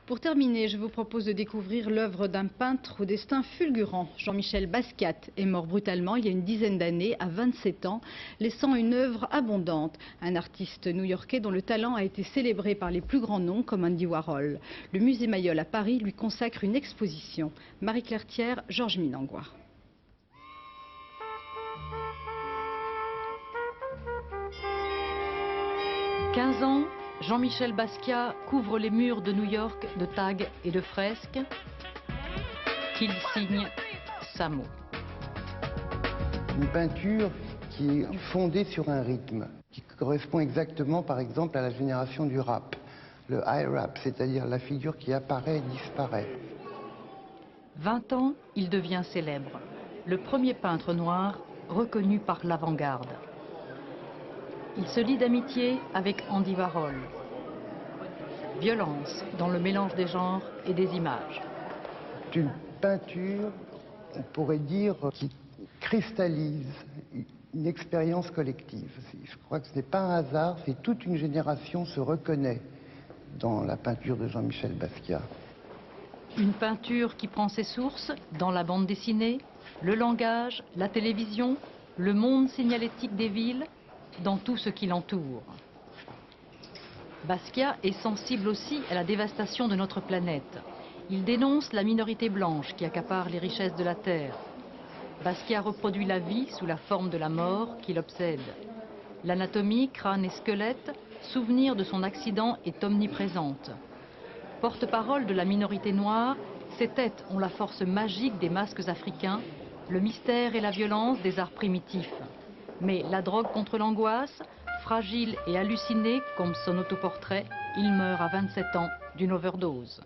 Pour terminer, je vous propose de découvrir l'œuvre d'un peintre au destin fulgurant. Jean-Michel Basquiat est mort brutalement il y a une dizaine d'années, à 27 ans, laissant une œuvre abondante. Un artiste new-yorkais dont le talent a été célébré par les plus grands noms comme Andy Warhol. Le musée Mayol à Paris lui consacre une exposition. Marie-Claire Thiers, Georges Minangois. « 15 ans, Jean-Michel Basquiat couvre les murs de New York de tags et de fresques qu'il signe Samo. Une peinture qui est fondée sur un rythme, qui correspond exactement par exemple à la génération du rap, le high rap, c'est-à-dire la figure qui apparaît et disparaît. 20 ans, il devient célèbre, le premier peintre noir reconnu par l'avant-garde. Il se lie d'amitié avec Andy Warhol. Violence dans le mélange des genres et des images. C'est une peinture, on pourrait dire, qui cristallise une expérience collective. Je crois que ce n'est pas un hasard, c'est toute une génération se reconnaît dans la peinture de Jean-Michel Basquiat. Une peinture qui prend ses sources dans la bande dessinée, le langage, la télévision, le monde signalétique des villes, dans tout ce qui l'entoure. Basquiat est sensible aussi à la dévastation de notre planète. Il dénonce la minorité blanche qui accapare les richesses de la Terre. Basquiat reproduit la vie sous la forme de la mort qui l'obsède. L'anatomie, crâne et squelette, souvenir de son accident est omniprésente. Porte-parole de la minorité noire, ses têtes ont la force magique des masques africains, le mystère et la violence des arts primitifs. Mais la drogue contre l'angoisse, fragile et halluciné comme son autoportrait, il meurt à 27 ans d'une overdose.